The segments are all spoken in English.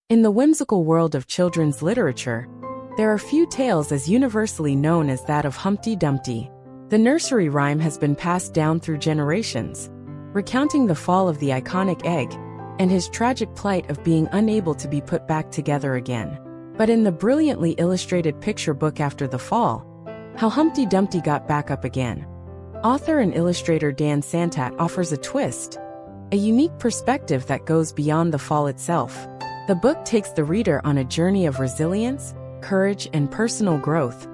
In the whimsical world of children's literature, there are few tales as universally known as that of Humpty Dumpty. The nursery rhyme has been passed down through generations, recounting the fall of the iconic egg and his tragic plight of being unable to be put back together again. But in the brilliantly illustrated picture book After the Fall, How Humpty Dumpty Got Back Up Again, author and illustrator Dan Santat offers a twist, a unique perspective that goes beyond the fall itself. The book takes the reader on a journey of resilience, courage, and personal growth,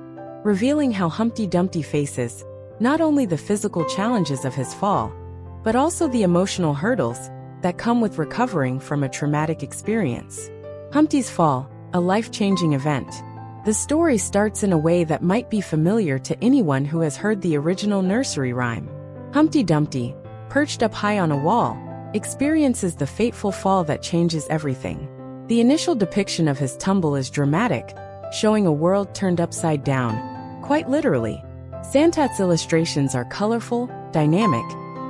revealing how Humpty Dumpty faces not only the physical challenges of his fall, but also the emotional hurdles that come with recovering from a traumatic experience. Humpty's Fall, a life-changing event. The story starts in a way that might be familiar to anyone who has heard the original nursery rhyme. Humpty Dumpty, perched up high on a wall, experiences the fateful fall that changes everything. The initial depiction of his tumble is dramatic, showing a world turned upside down, quite literally. Santat's illustrations are colorful, dynamic,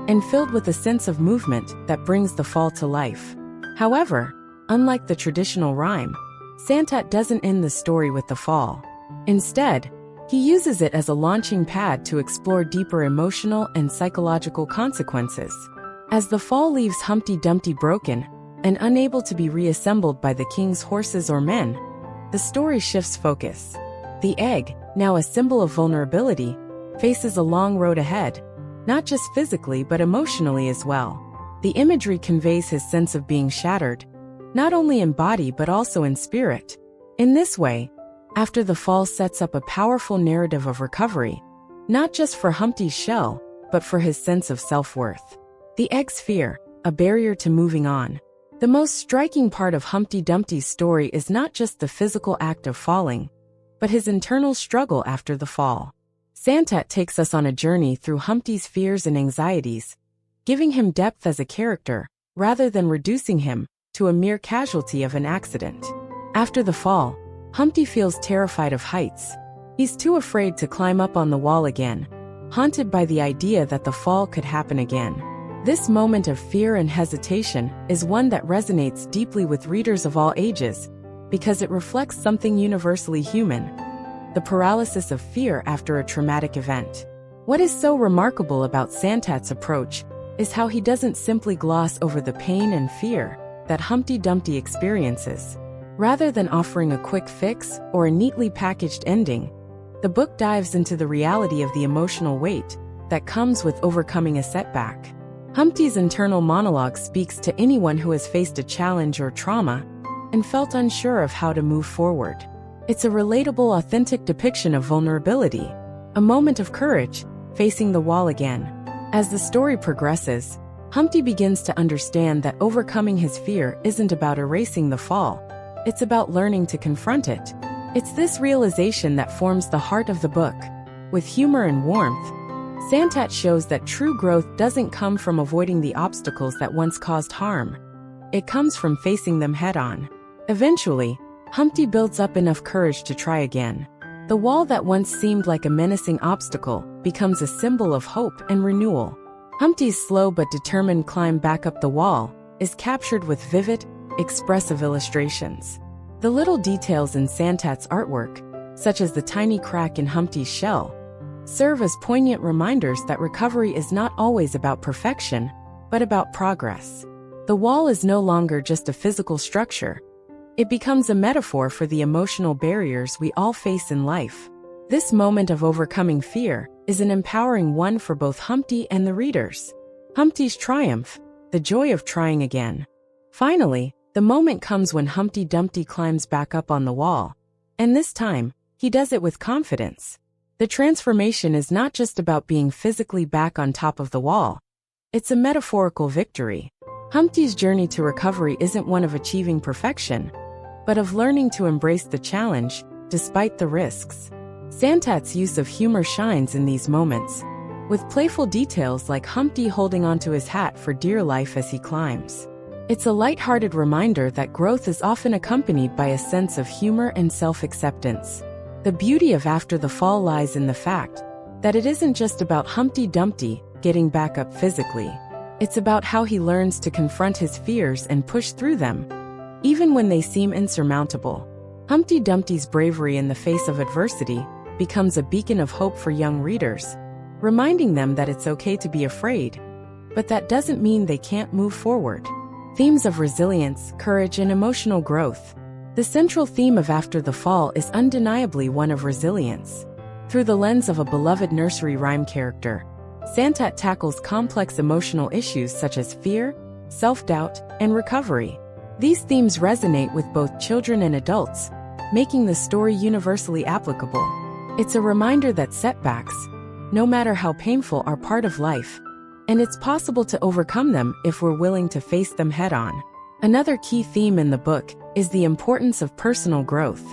and filled with a sense of movement that brings the fall to life. However, unlike the traditional rhyme, Santat doesn't end the story with the fall. Instead, he uses it as a launching pad to explore deeper emotional and psychological consequences. As the fall leaves Humpty Dumpty broken and unable to be reassembled by the king's horses or men, the story shifts focus. The egg, now a symbol of vulnerability, faces a long road ahead, not just physically but emotionally as well. The imagery conveys his sense of being shattered, not only in body but also in spirit. In this way, After the Fall sets up a powerful narrative of recovery, not just for Humpty's shell, but for his sense of self-worth. The egg's fear, a barrier to moving on. The most striking part of Humpty Dumpty's story is not just the physical act of falling, but his internal struggle after the fall. Santat takes us on a journey through Humpty's fears and anxieties, giving him depth as a character, rather than reducing him to a mere casualty of an accident. After the fall, Humpty feels terrified of heights. He's too afraid to climb up on the wall again, haunted by the idea that the fall could happen again. This moment of fear and hesitation is one that resonates deeply with readers of all ages, because it reflects something universally human: the paralysis of fear after a traumatic event. What is so remarkable about Santat's approach is how he doesn't simply gloss over the pain and fear that Humpty Dumpty experiences. Rather than offering a quick fix or a neatly packaged ending, the book dives into the reality of the emotional weight that comes with overcoming a setback. Humpty's internal monologue speaks to anyone who has faced a challenge or trauma and felt unsure of how to move forward. It's a relatable, authentic depiction of vulnerability, a moment of courage, facing the wall again. As the story progresses, Humpty begins to understand that overcoming his fear isn't about erasing the fall. It's about learning to confront it. It's this realization that forms the heart of the book. With humor and warmth, Santat shows that true growth doesn't come from avoiding the obstacles that once caused harm. It comes from facing them head-on. Eventually, Humpty builds up enough courage to try again. The wall that once seemed like a menacing obstacle becomes a symbol of hope and renewal. Humpty's slow but determined climb back up the wall is captured with vivid, expressive illustrations. The little details in Santat's artwork, such as the tiny crack in Humpty's shell, serve as poignant reminders that recovery is not always about perfection, but about progress. The wall is no longer just a physical structure. It becomes a metaphor for the emotional barriers we all face in life. This moment of overcoming fear is an empowering one for both Humpty and the readers. Humpty's triumph, the joy of trying again. Finally, the moment comes when Humpty Dumpty climbs back up on the wall. And this time, he does it with confidence. The transformation is not just about being physically back on top of the wall. It's a metaphorical victory. Humpty's journey to recovery isn't one of achieving perfection, but of learning to embrace the challenge, despite the risks. Santat's use of humor shines in these moments, with playful details like Humpty holding onto his hat for dear life as he climbs. It's a light-hearted reminder that growth is often accompanied by a sense of humor and self-acceptance. The beauty of After the Fall lies in the fact that it isn't just about Humpty Dumpty getting back up physically. It's about how he learns to confront his fears and push through them, even when they seem insurmountable. Humpty Dumpty's bravery in the face of adversity becomes a beacon of hope for young readers, reminding them that it's okay to be afraid, but that doesn't mean they can't move forward. Themes of resilience, courage, and emotional growth. The central theme of After the Fall is undeniably one of resilience. Through the lens of a beloved nursery rhyme character, Santat tackles complex emotional issues such as fear, self-doubt, and recovery. These themes resonate with both children and adults, making the story universally applicable. It's a reminder that setbacks, no matter how painful, are part of life, and it's possible to overcome them if we're willing to face them head-on. Another key theme in the book is the importance of personal growth.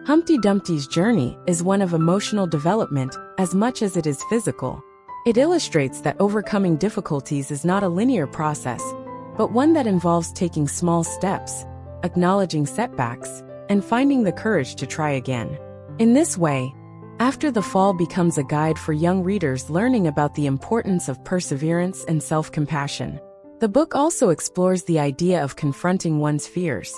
Humpty Dumpty's journey is one of emotional development as much as it is physical. It illustrates that overcoming difficulties is not a linear process, but one that involves taking small steps, acknowledging setbacks, and finding the courage to try again. In this way, After the Fall becomes a guide for young readers learning about the importance of perseverance and self-compassion. The book also explores the idea of confronting one's fears,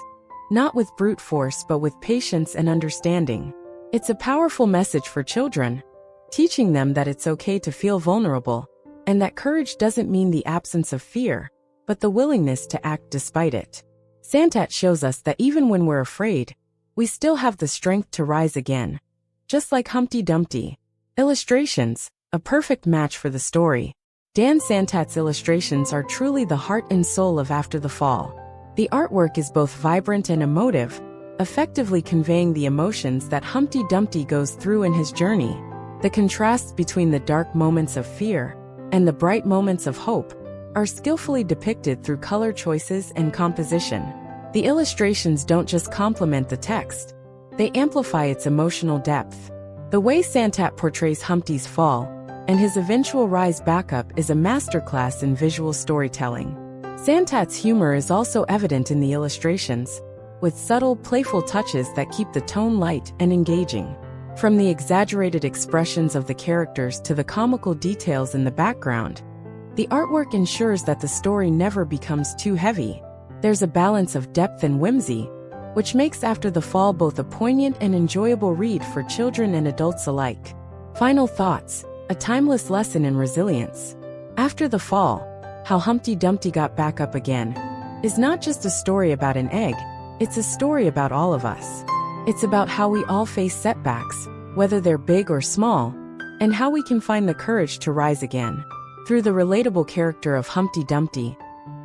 not with brute force but with patience and understanding. It's a powerful message for children, teaching them that it's okay to feel vulnerable, and that courage doesn't mean the absence of fear, but the willingness to act despite it. Santat shows us that even when we're afraid, we still have the strength to rise again. Just like Humpty Dumpty. Illustrations, a perfect match for the story. Dan Santat's illustrations are truly the heart and soul of After the Fall. The artwork is both vibrant and emotive, effectively conveying the emotions that Humpty Dumpty goes through in his journey. The contrasts between the dark moments of fear and the bright moments of hope are skillfully depicted through color choices and composition. The illustrations don't just complement the text, they amplify its emotional depth. The way Santat portrays Humpty's fall and his eventual rise back up is a masterclass in visual storytelling. Santat's humor is also evident in the illustrations, with subtle, playful touches that keep the tone light and engaging. From the exaggerated expressions of the characters to the comical details in the background, the artwork ensures that the story never becomes too heavy. There's a balance of depth and whimsy, which makes After the Fall both a poignant and enjoyable read for children and adults alike. Final thoughts, a timeless lesson in resilience. After the Fall, How Humpty Dumpty Got Back Up Again, is not just a story about an egg, it's a story about all of us. It's about how we all face setbacks, whether they're big or small, and how we can find the courage to rise again. Through the relatable character of Humpty Dumpty,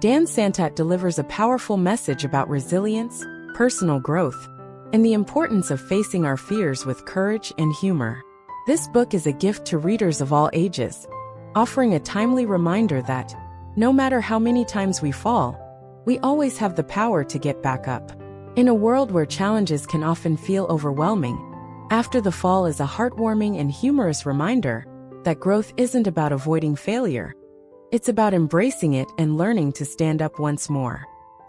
Dan Santat delivers a powerful message about resilience, personal growth, and the importance of facing our fears with courage and humor. This book is a gift to readers of all ages, offering a timely reminder that, no matter how many times we fall, we always have the power to get back up. In a world where challenges can often feel overwhelming, After the Fall is a heartwarming and humorous reminder that growth isn't about avoiding failure. It's about embracing it and learning to stand up once more.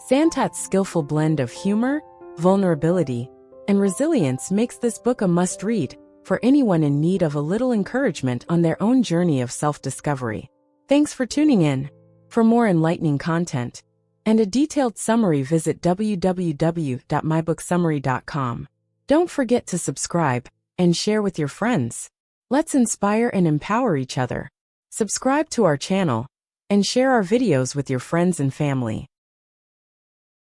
Santat's skillful blend of humor, vulnerability, and resilience makes this book a must-read for anyone in need of a little encouragement on their own journey of self-discovery. Thanks for tuning in. For more enlightening content and a detailed summary, visit www.mybooksummary.com. Don't forget to subscribe and share with your friends. Let's inspire and empower each other. Subscribe to our channel and share our videos with your friends and family.